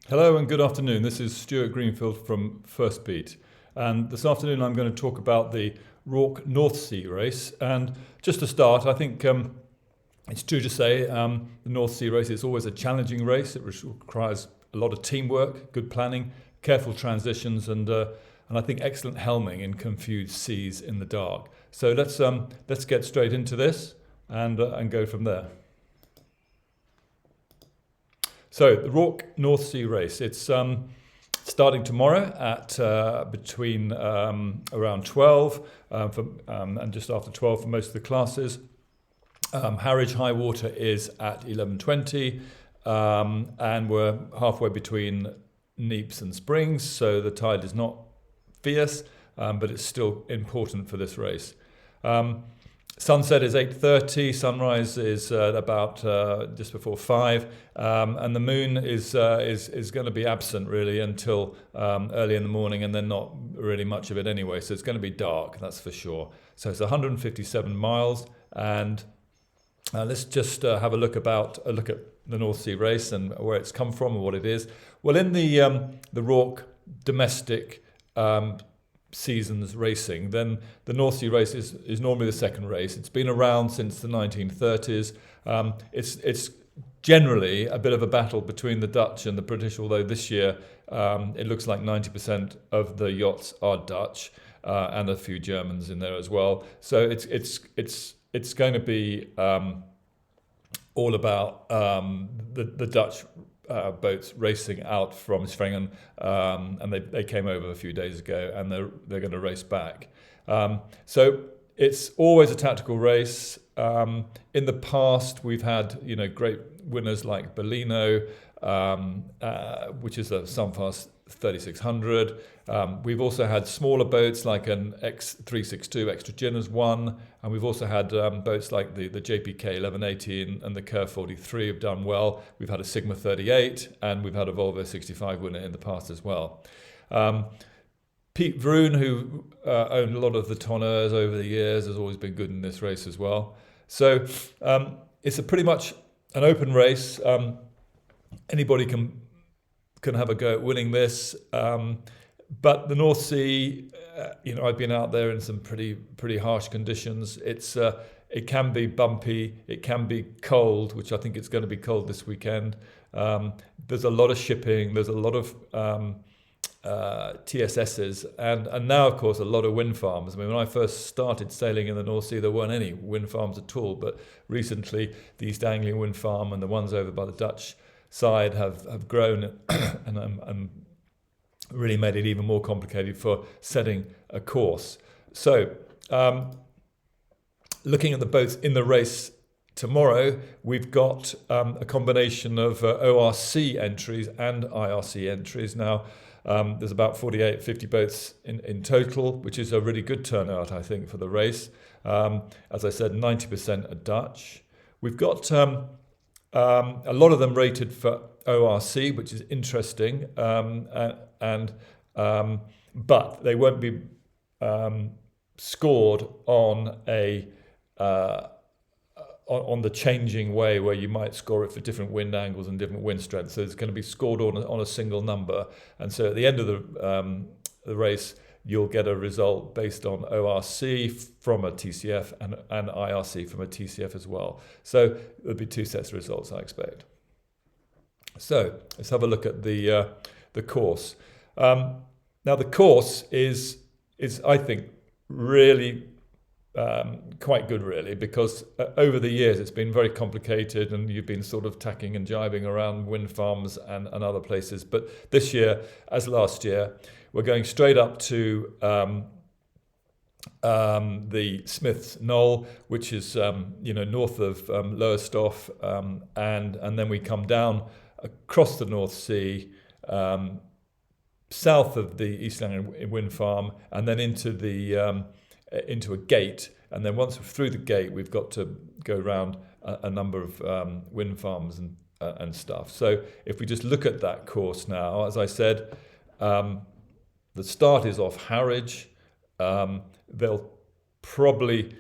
Hello and good afternoon. This is Stuart Greenfield from First Beat. And this afternoon I'm going to talk about the RORC North Sea race. And just to start, I think it's true to say the North Sea race is always a challenging race. It requires a lot of teamwork, good planning, careful transitions, and I think excellent helming in confused seas in the dark. So let's get straight into this and go from there. So the RORC North Sea race, it's starting tomorrow at between around 12 and just after 12 for most of the classes. Harwich high water is at 11:20 and we're halfway between Neeps and Springs, so the tide is not fierce, but it's still important for this race. Sunset is 8:30, sunrise is about just before 5, and the moon is going to be absent really until early in the morning, and then not really much of it anyway, so it's going to be dark, that's for sure. So it's 157 miles, and let's just have a look at the North Sea race and where it's come from and what it is. Well, in the RORC domestic seasons racing, then the North Sea race is normally the second race. It's been around since the 1930s. It's generally a bit of a battle between the Dutch and the British, although this year it looks like 90% of the yachts are Dutch and a few Germans in there as well. So it's going to be all about the Dutch boats racing out from Schengen, and they came over a few days ago, and they're going to race back. So it's always a tactical race. In the past, we've had great winners like Bellino, which is a Sunfast 3600. We've also had smaller boats like an X362 Extra Gin has won, and we've also had boats like the JPK 1180 and the Kerr 43 have done well. We've had a Sigma 38, and we've had a Volvo 65 winner in the past as well. Pete Vroon, who owned a lot of the tonneurs over the years, has always been good in this race as well. So it's pretty much an open race. Anybody can have a go at winning this, but the North Sea, I've been out there in some pretty harsh conditions. It can be bumpy, it can be cold, which I think it's going to be cold this weekend. There's a lot of shipping, there's a lot of TSSs, and now of course a lot of wind farms. I mean, when I first started sailing in the North Sea, there weren't any wind farms at all, but recently the East Anglia wind farm and the ones over by the Dutch side have grown and really made it even more complicated for setting a course. So looking at the boats in the race tomorrow, we've got a combination of ORC entries and IRC entries. Now there's about 50 boats in total, which is a really good turnout, I think, for the race. As I said, 90% are Dutch. We've got a lot of them rated for ORC, which is interesting, but they won't be scored on on the changing way where you might score it for different wind angles and different wind strengths. So it's going to be scored on a single number, and so at the end of the race, you'll get a result based on ORC from a TCF and IRC from a TCF as well. So there'll be two sets of results, I expect. So let's have a look at the course. Now the course is I think really quite good, really, because over the years it's been very complicated, and you've been sort of tacking and jibing around wind farms and other places. But this year, as last year, we're going straight up to the Smith's Knoll, which is north of Lowestoft, and then we come down across the North Sea, south of the East Anglia wind farm, and then into a gate. And then once we're through the gate, we've got to go around a number of wind farms and stuff. So if we just look at that course now, as I said, the start is off Harwich. They'll probably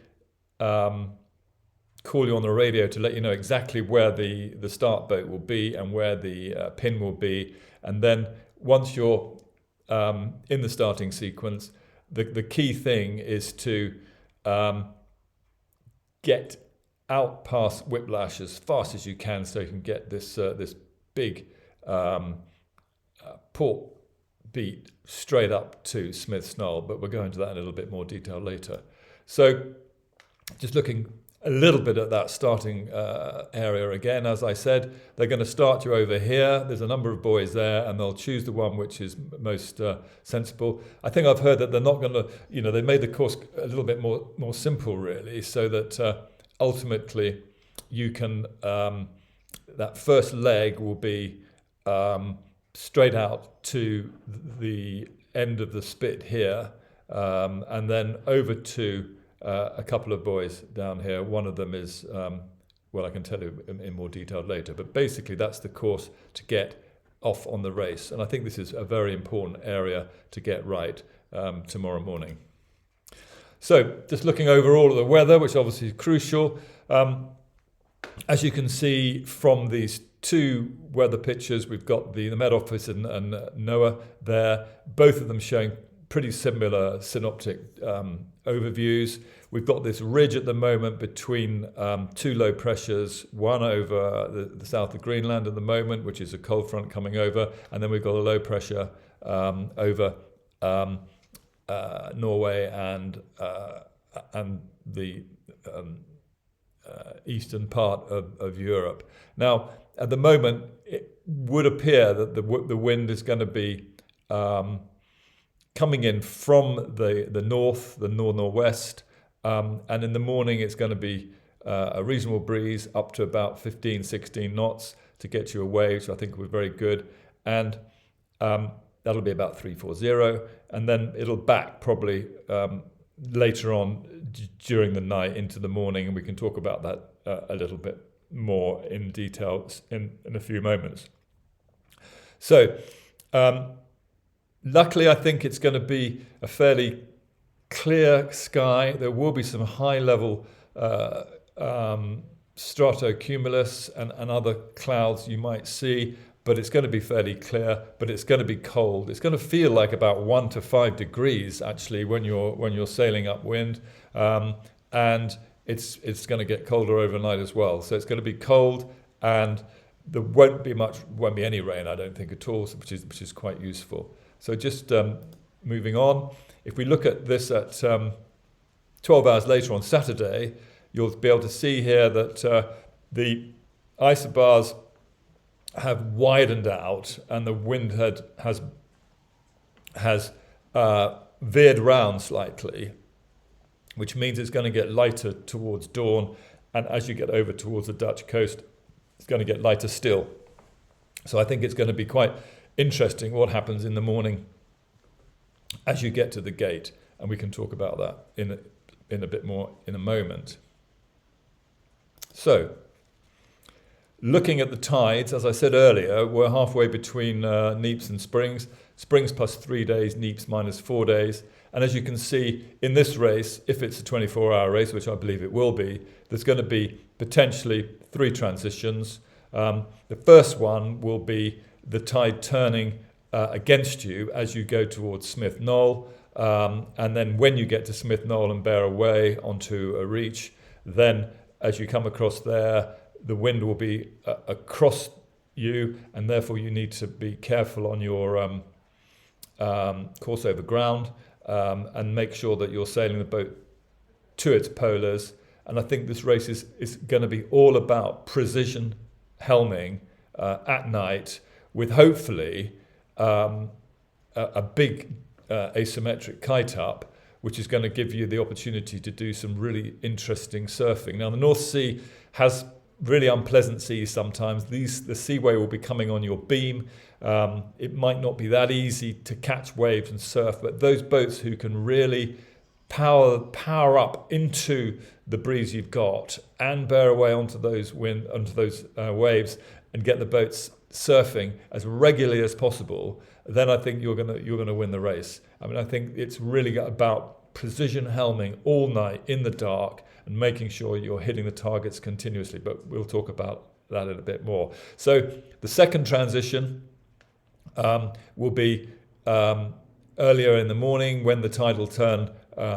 call you on the radio to let you know exactly where the start boat will be and where the pin will be. And then once you're in the starting sequence, the key thing is to get out past Whiplash as fast as you can, so you can get this big port beat straight up to Smith's Knoll. But we'll go into that in a little bit more detail later. So just looking a little bit at that starting area again, as I said, they're going to start you over here. There's a number of buoys there, and they'll choose the one which is most sensible. I think I've heard that they're not going to, they made the course a little bit more simple, really, so that ultimately you can, that first leg will be straight out to the end of the spit here, and then over to a couple of buoys down here. One of them is, I can tell you in more detail later, but basically that's the course to get off on the race. And I think this is a very important area to get right tomorrow morning. So just looking over all of the weather, which obviously is crucial. As you can see from these two weather pictures, we've got the Met Office and NOAA there, both of them showing pretty similar synoptic overviews. We've got this ridge at the moment between two low pressures, one over the south of Greenland at the moment, which is a cold front coming over, and then we've got a low pressure over Norway and the eastern part of Europe. Now, at the moment, it would appear that the wind is going to be coming in from the north-northwest, and in the morning it's going to be a reasonable breeze up to about 15-16 knots to get you away, which I think will be very good, and that'll be about 340, and then it'll back probably later on during the night into the morning, and we can talk about that a little bit more in detail in a few moments. So luckily, I think it's going to be a fairly clear sky. There will be some high-level stratocumulus and other clouds you might see, but it's going to be fairly clear, but it's going to be cold. It's going to feel like about 1 to 5 degrees, actually, when you're sailing upwind, and it's going to get colder overnight as well. So it's going to be cold, and there won't be any rain, I don't think, at all, which is quite useful. So just moving on, if we look at this at 12 hours later on Saturday, you'll be able to see here that the isobars have widened out and the wind has veered round slightly, which means it's going to get lighter towards dawn, and as you get over towards the Dutch coast, it's going to get lighter still. So I think it's going to be quite interesting what happens in the morning as you get to the gate, and we can talk about that in a bit more in a moment. So, looking at the tides, as I said earlier, we're halfway between Neeps and Springs. Springs plus 3 days, Neeps minus 4 days. And as you can see, in this race, if it's a 24-hour race, which I believe it will be, there's going to be potentially 3 transitions. The first one will be the tide turning against you as you go towards Smith Knoll. And then when you get to Smith Knoll and bear away onto a reach, then as you come across there, the wind will be across you, and therefore you need to be careful on your course over ground, and make sure that you're sailing the boat to its polars. And I think this race is going to be all about precision helming at night, with hopefully a big asymmetric kite up, which is going to give you the opportunity to do some really interesting surfing. Now, the North Sea has really unpleasant seas sometimes. The seaway will be coming on your beam. It might not be that easy to catch waves and surf, but those boats who can really power up into the breeze you've got and bear away onto those waves and get the boats surfing as regularly as possible, then I think you're gonna win the race. I mean, I think it's really about precision helming all night in the dark and making sure you're hitting the targets continuously. But we'll talk about that in a bit more. So the second transition will be earlier in the morning when the tide will turn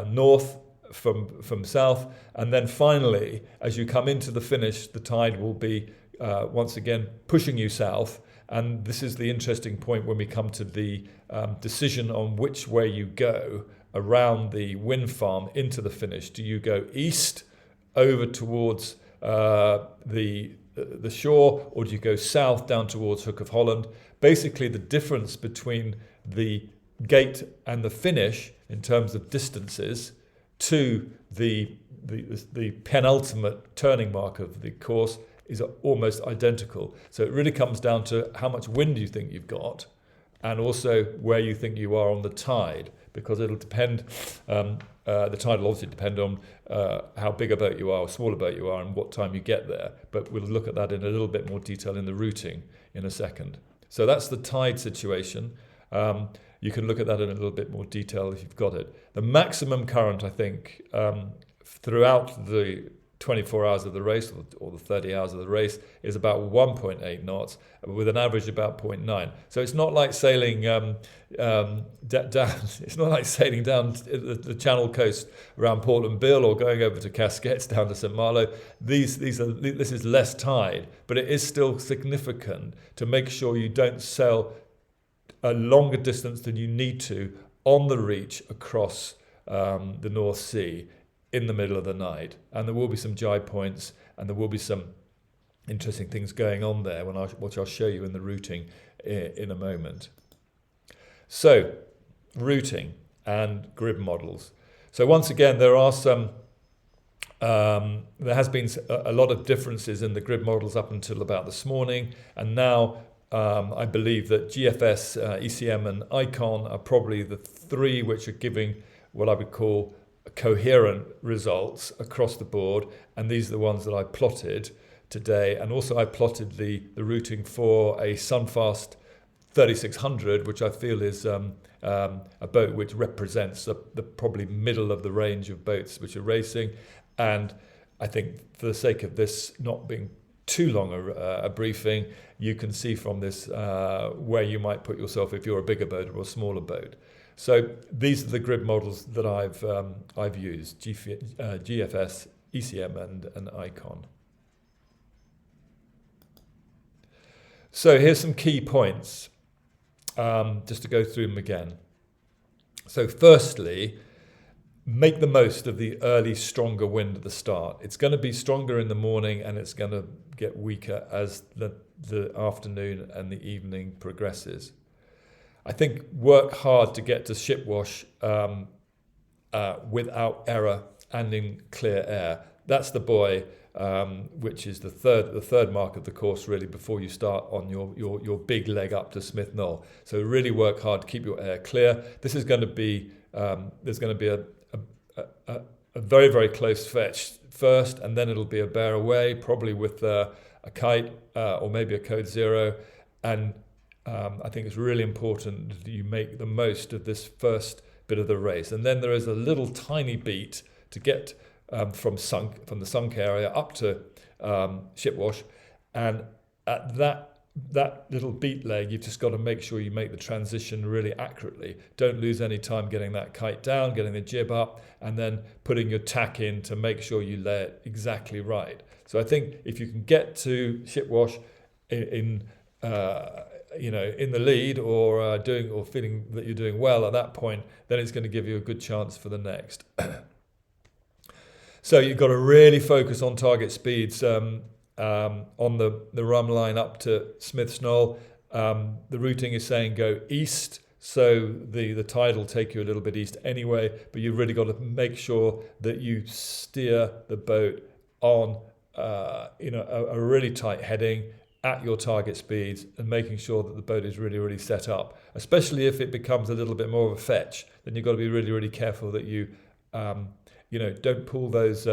north from south, and then finally, as you come into the finish, the tide will be once again pushing you south. And this is the interesting point when we come to the decision on which way you go around the wind farm into the finish. Do you go east over towards the shore, or do you go south down towards Hook of Holland? Basically, the difference between the gate and the finish in terms of distances to the penultimate turning mark of the course is almost identical. So it really comes down to how much wind you think you've got, and also where you think you are on the tide, because it'll depend. The tide will obviously depend on how big a boat you are or small a boat you are and what time you get there. But we'll look at that in a little bit more detail in the routing in a second. So that's the tide situation. You can look at that in a little bit more detail if you've got it. The maximum current, I think, throughout the 24 hours of the race or the 30 hours of the race is about 1.8 knots with an average about 0.9. So it's not like sailing down. It's not like sailing down the Channel coast around Portland Bill or going over to Casquettes down to St Malo. This is less tide, but it is still significant to make sure you don't sail a longer distance than you need to on the reach across the North Sea in the middle of the night. And there will be some jibe points, and there will be some interesting things going on there, which I'll show you in the routing in a moment. So, routing and grid models. So once again, there are some. There has been a lot of differences in the grid models up until about this morning, and now I believe that GFS, ECM, and ICON are probably the three which are giving what I would call coherent results across the board, and these are the ones that I plotted today. And also I plotted the routing for a Sunfast 3600, which I feel is a boat which represents the probably middle of the range of boats which are racing. And I think for the sake of this not being too long a briefing, you can see from this where you might put yourself if you're a bigger boat or a smaller boat. So these are the grid models that I've used: GFS, ECM, and ICON. So here's some key points, just to go through them again. So firstly, make the most of the early, stronger wind at the start. It's going to be stronger in the morning, and it's going to get weaker as the afternoon and the evening progresses. I think work hard to get to shipwash without error and in clear air. That's the buoy, which is the third mark of the course really before you start on your big leg up to Smith Knoll. So really work hard to keep your air clear. This is going to be there's going to be a very, very close fetch first, and then it'll be a bear away, probably with a kite or maybe a code 0. And I think it's really important that you make the most of this first bit of the race. And then there is a little tiny beat to get from the sunk area up to shipwash. And at that little beat leg, you've just got to make sure you make the transition really accurately. Don't lose any time getting that kite down, getting the jib up, and then putting your tack in to make sure you lay it exactly right. So I think if you can get to shipwash in the lead or feeling that you're doing well at that point, then it's going to give you a good chance for the next. So you've got to really focus on target speeds on the run line up to Smith's Knoll. The routing is saying go east, so the tide will take you a little bit east anyway, but you've really got to make sure that you steer the boat on a really tight heading at your target speeds, and making sure that the boat is really, really set up. Especially if it becomes a little bit more of a fetch, then you've got to be really, really careful that you, don't pull those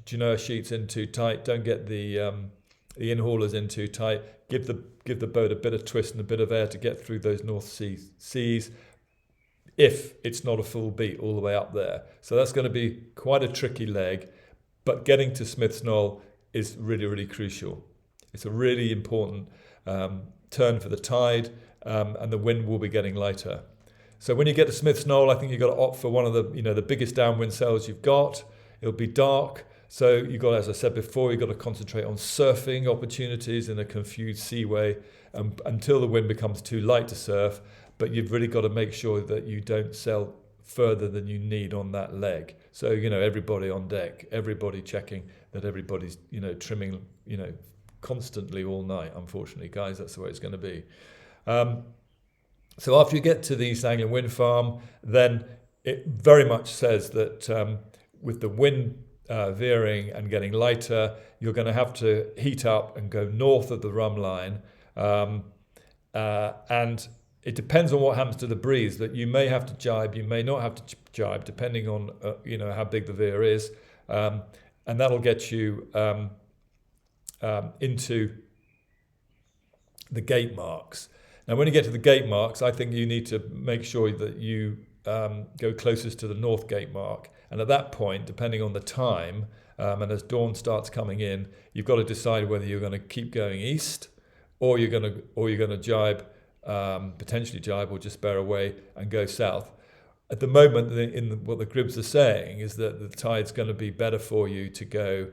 Genoa sheets in too tight. Don't get the in-haulers in too tight. Give the boat a bit of twist and a bit of air to get through those North Sea seas. if it's not a full beat all the way up there. So that's going to be quite a tricky leg, but getting to Smith's Knoll is really, really crucial. It's a really important turn for the tide, and the wind will be getting lighter. So when you get to Smith's Knoll, I think you've got to opt for one of the biggest downwind sails you've got. It'll be dark, so you've got, as I said before, you've got to concentrate on surfing opportunities in a confused seaway until the wind becomes too light to surf. But you've really got to make sure that you don't sail further than you need on that leg. So, everybody on deck, everybody checking that everybody's, trimming, constantly all night. Unfortunately, guys, that's the way it's going to be. So after you get to the East Anglian Wind Farm, then it very much says that with the wind veering and getting lighter, you're going to have to heat up and go north of the rhumb line. And it depends on what happens to the breeze, that you may have to jibe, you may not have to jibe, depending on how big the veer is. And that'll get you into the gate marks. Now, when you get to the gate marks, I think you need to make sure that you go closest to the north gate mark. And at that point, depending on the time, and as dawn starts coming in, you've got to decide whether you're going to keep going east, or you're going to jibe, potentially jibe, or just bear away and go south. At the moment, what the Gribs are saying is that the tide's going to be better for you to go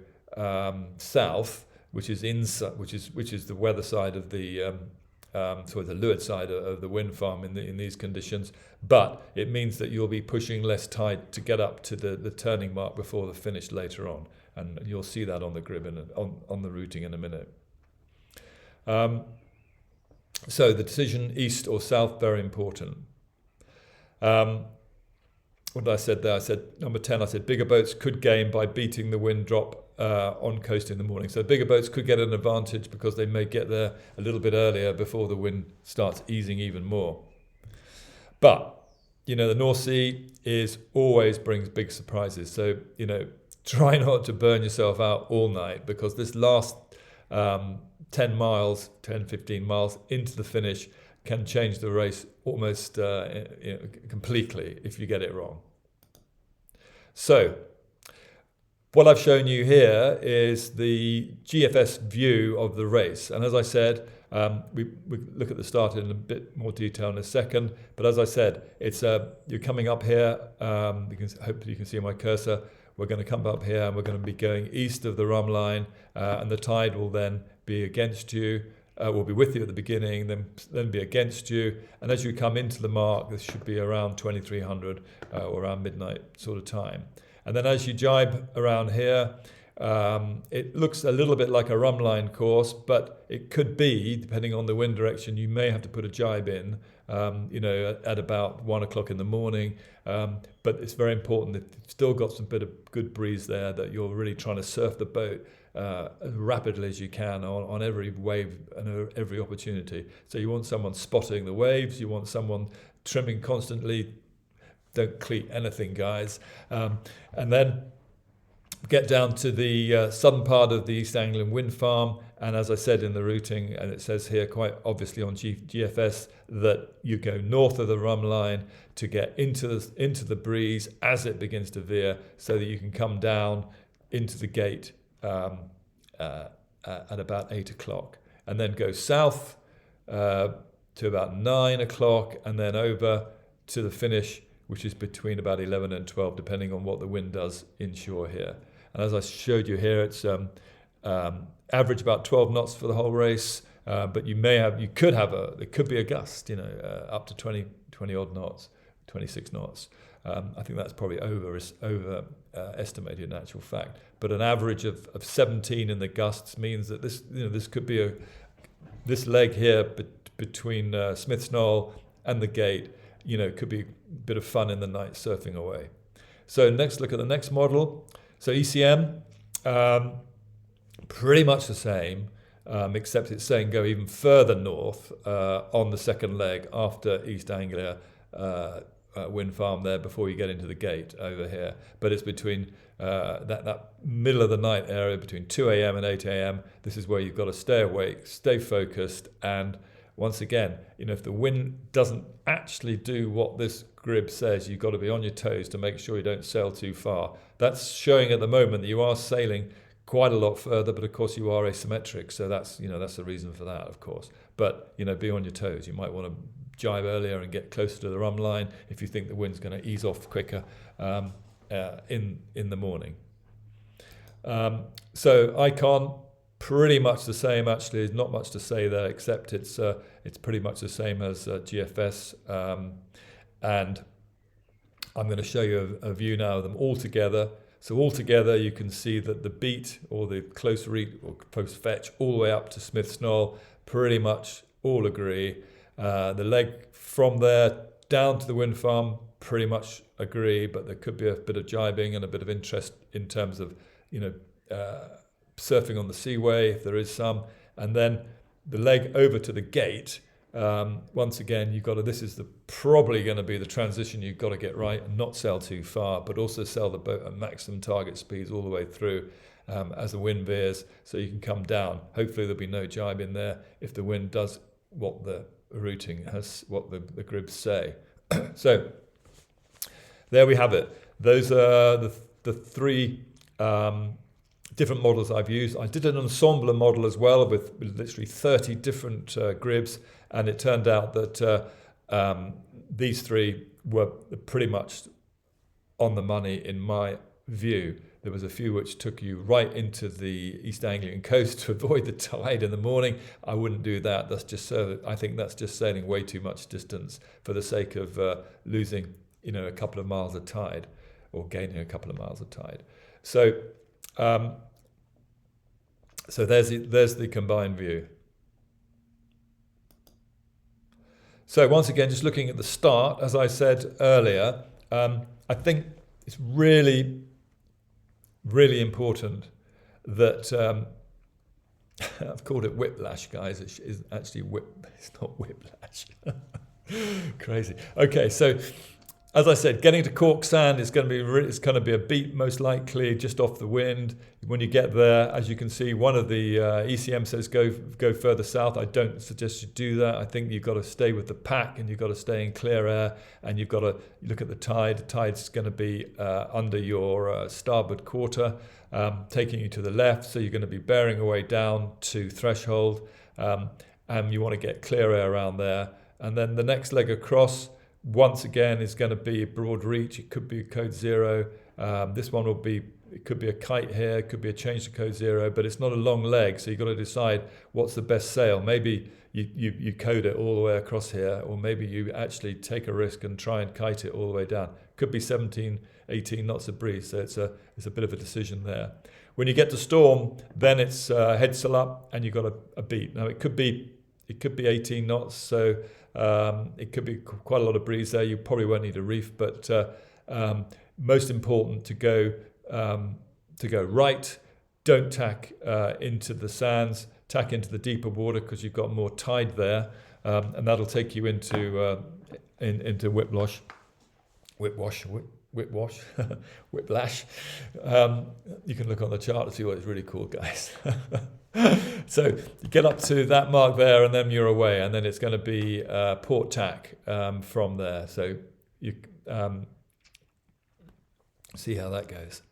south, which is the weather side of the the leeward side of the wind farm in these conditions. But it means that you'll be pushing less tide to get up to the turning mark before the finish later on, and you'll see that on the Grib on the routing in a minute. So the decision east or south, very important. What did I said there? I said number 10. I said bigger boats could gain by beating the wind drop on coast in the morning. So bigger boats could get an advantage because they may get there a little bit earlier before the wind starts easing even more. But the North Sea always brings big surprises. So try not to burn yourself out all night, because this last 10 miles, 10, 15 miles into the finish can change the race almost completely if you get it wrong. So what I've shown you here is the GFS view of the race. And as I said, we look at the start in a bit more detail in a second. But as I said, it's you're coming up here. Hopefully you can see my cursor. We're going to come up here and we're going to be going east of the rhumb line, and the tide will then be against you. Will be with you at the beginning, then be against you. And as you come into the mark, this should be around 2300 or around midnight sort of time. And then as you jibe around here, it looks a little bit like a rhumb line course, but it could be, depending on the wind direction, you may have to put a jibe in, at about 1 o'clock in the morning. But it's very important that you've still got some bit of good breeze there, that you're really trying to surf the boat as rapidly as you can on every wave and every opportunity. So you want someone spotting the waves, you want someone trimming constantly. Don't cleat anything, guys. And then get down to the southern part of the East Anglian Wind Farm, and as I said in the routing, and it says here quite obviously on GFS, that you go north of the rhumb line to get into the breeze as it begins to veer, so that you can come down into the gate at about 8 o'clock, and then go south to about 9 o'clock, and then over to the finish, which is between about 11 and 12, depending on what the wind does inshore here. And as I showed you here, it's average about 12 knots for the whole race, but there could be a gust, up to 20 odd knots, 26 knots. I think that's probably estimated in actual fact. But an average of 17 in the gusts means that this could be this leg here between Smith's Knoll and the gate, could be a bit of fun in the night surfing away. So next, look at the next model. So ECM, pretty much the same, except it's saying go even further north on the second leg after East Anglia Wind Farm there before you get into the gate over here. But it's between that middle of the night area between 2 a.m. and 8 a.m. This is where you've got to stay awake, stay focused, and once again, if the wind doesn't actually do what this grid says, you've got to be on your toes to make sure you don't sail too far. That's showing at the moment that you are sailing quite a lot further, but of course you are asymmetric, so that's the reason for that, of course. But be on your toes. You might want to jibe earlier and get closer to the run line if you think the wind's going to ease off quicker in the morning. So icon, pretty much the same. Actually, there's not much to say there, except it's pretty much the same as GFS. And I'm going to show you a view now of them all together. So all together, you can see that the beat or the close reach or close fetch all the way up to Smith's Knoll, pretty much all agree. The leg from there down to the wind farm, pretty much agree, but there could be a bit of jibing and a bit of interest in terms of, surfing on the seaway, if there is some. And then the leg over to the gate, once again, this is probably going to be the transition you've got to get right and not sail too far, but also sail the boat at maximum target speeds all the way through as the wind veers, so you can come down. Hopefully there'll be no jibe in there if the wind does what the routing has, what the grids say. So there we have it. Those are the three different models I've used. I did an ensemble model as well with literally 30 different grids, and it turned out that these three were pretty much on the money in my view. There was a few which took you right into the East Anglian coast to avoid the tide in the morning. I wouldn't do that. I think that's just sailing way too much distance for the sake of losing, a couple of miles of tide or gaining a couple of miles of tide. So, there's the combined view. So once again, just looking at the start, as I said earlier, I think it's really, really important that I've called it whiplash, guys. It is actually it's not whiplash. Crazy. Okay, so as I said, getting to Cork Sand is going to be a beat most likely just off the wind. When you get there, as you can see, one of the ECM says go further south. I don't suggest you do that. I think you've got to stay with the pack and you've got to stay in clear air, and you've got to look at the tide. The tide's going to be under your starboard quarter, taking you to the left. So you're going to be bearing away down to threshold, and you want to get clear air around there. And then the next leg across, once again, is going to be broad reach. It could be code 0. This one it could be a kite here, it could be a change to code 0, but it's not a long leg, so you've got to decide what's the best sail. Maybe you code it all the way across here, or maybe you actually take a risk and try and kite it all the way down. Could be 17, 18 knots of breeze, so it's a bit of a decision there. When you get to storm, then it's head sail up, and you've got a beat. Now it could be 18 knots, so it could be quite a lot of breeze there. You probably won't need a reef, but most important to go right. Don't tack into the sands. Tack into the deeper water because you've got more tide there, and that'll take you into whiplash. You can look on the chart to see what it's really called, guys. So you get up to that mark there, and then you're away, and then it's going to be port tack from there. So you see how that goes.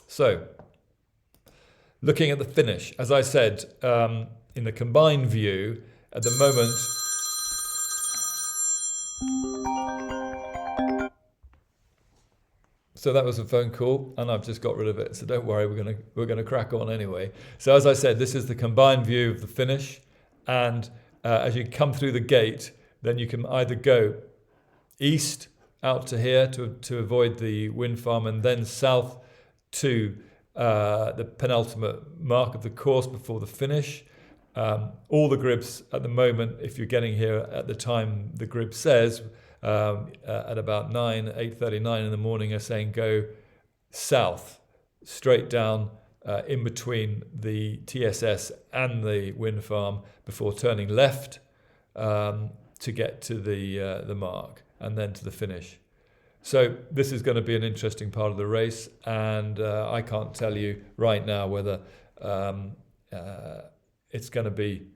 So looking at the finish, as I said, in the combined view, at the moment, so that was a phone call, and I've just got rid of it. So don't worry, we're gonna crack on anyway. So as I said, this is the combined view of the finish, and as you come through the gate, then you can either go east out to here to avoid the wind farm, and then south to the penultimate mark of the course before the finish. All the grips at the moment, if you're getting here at the time the grip says, at about 8:39 in the morning, are saying go south, straight down in between the TSS and the wind farm before turning left to get to the mark and then to the finish. So this is going to be an interesting part of the race, and I can't tell you right now whether it's going to be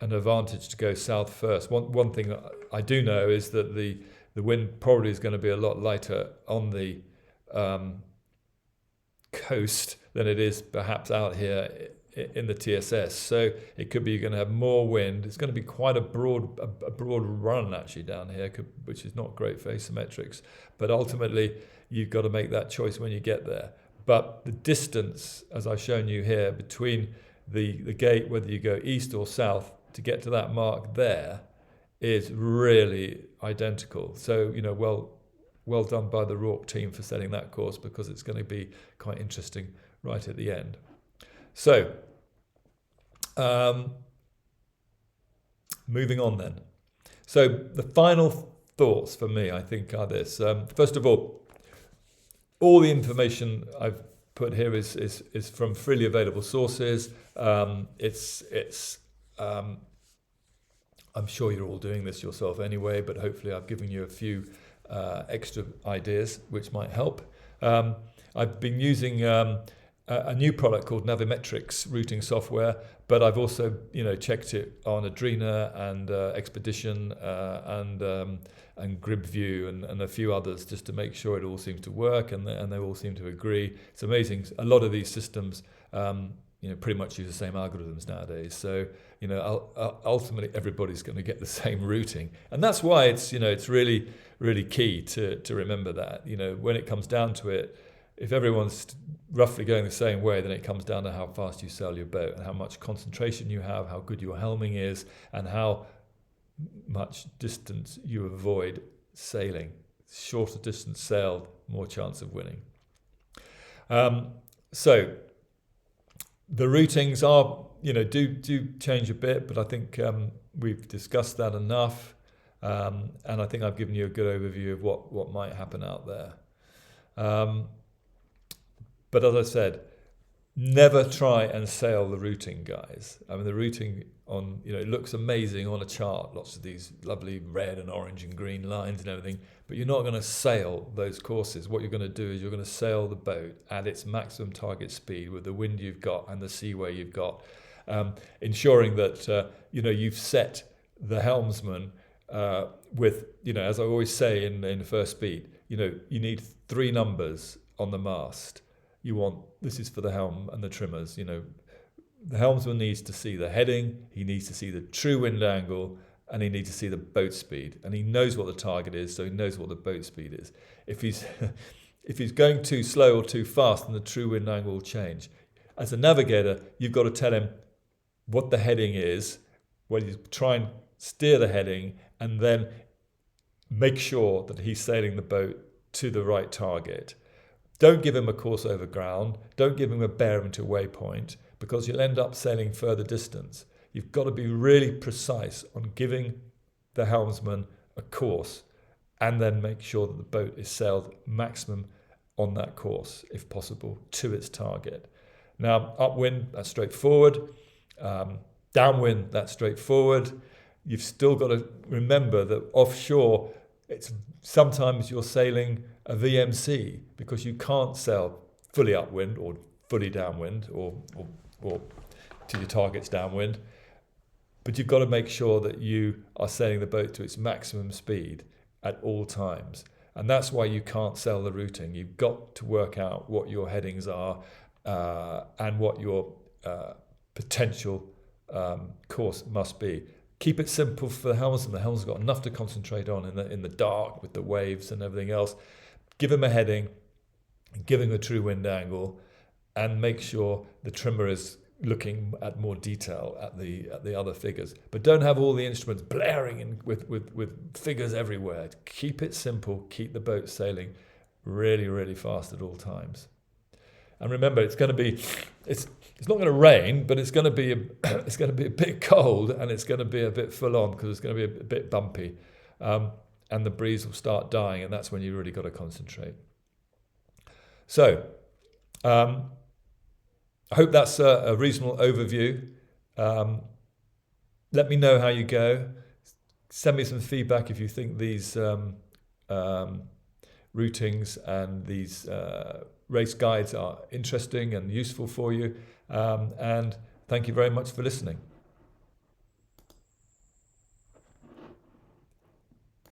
an advantage to go south first. One thing that I do know is that the wind probably is going to be a lot lighter on the coast than it is perhaps out here in the TSS. So it could be you're going to have more wind. It's going to be quite a broad run actually down here, which is not great for asymmetrics. But ultimately, you've got to make that choice when you get there. But the distance, as I've shown you here, between the gate, whether you go east or south, to get to that mark there, is really identical. So, well done by the RORC team for setting that course, because it's going to be quite interesting right at the end. So, moving on then. So the final thoughts for me, I think, are this. First of all the information I've put here is from freely available sources. I'm sure you're all doing this yourself anyway, but hopefully I've given you a few extra ideas which might help. I've been using a new product called Navimetrics routing software, but I've also checked it on Adrena and Expedition and GribView and a few others, just to make sure it all seems to work, and they all seem to agree. It's amazing. A lot of these systems pretty much use the same algorithms nowadays. So ultimately everybody's going to get the same routing, and that's why it's really really key to remember that. When it comes down to it, if everyone's roughly going the same way, then it comes down to how fast you sail your boat and how much concentration you have, how good your helming is, and how much distance you avoid sailing. Shorter distance sailed, more chance of winning. So the routings are, do change a bit, but I think we've discussed that enough, and I think I've given you a good overview of what might happen out there. But as I said, never try and sail the routing, guys. I mean, the routing it looks amazing on a chart, lots of these lovely red and orange and green lines and everything, but you're not going to sail those courses. What you're going to do is you're going to sail the boat at its maximum target speed with the wind you've got and the seaway you've got, ensuring that you've set the helmsman with, as I always say in the first speed, you need 3 numbers on the mast. This is for the helm and the trimmers, the helmsman needs to see the heading, he needs to see the true wind angle, and he needs to see the boat speed. And he knows what the target is, so he knows what the boat speed is. If he's going too slow or too fast, then the true wind angle will change. As a navigator, you've got to tell him what the heading is, when you try and steer the heading, and then make sure that he's sailing the boat to the right target. Don't give him a course over ground. Don't give him a bearing to waypoint, because you'll end up sailing further distance. You've got to be really precise on giving the helmsman a course, and then make sure that the boat is sailed maximum on that course, if possible, to its target. Now, upwind, that's straightforward. Downwind, that's straightforward. You've still got to remember that offshore, sometimes you're sailing a VMC, because you can't sail fully upwind or fully downwind or to your target's downwind. But you've got to make sure that you are sailing the boat to its maximum speed at all times. And that's why you can't sail the routing. You've got to work out what your headings are and what your potential course must be. Keep it simple for the helmsman. The helmsman's got enough to concentrate on in the dark with the waves and everything else. Give him a heading, give him a true wind angle, and make sure the trimmer is looking at more detail at the other figures. But don't have all the instruments blaring with figures everywhere. Keep it simple. Keep the boat sailing really, really fast at all times. And remember, it's not going to rain, but it's going to be a bit cold, and it's going to be a bit full on, because it's going to be a bit bumpy, and the breeze will start dying, and that's when you really got to concentrate. So, I hope that's a reasonable overview. Let me know how you go. Send me some feedback if you think these routings and these race guides are interesting and useful for you. And thank you very much for listening.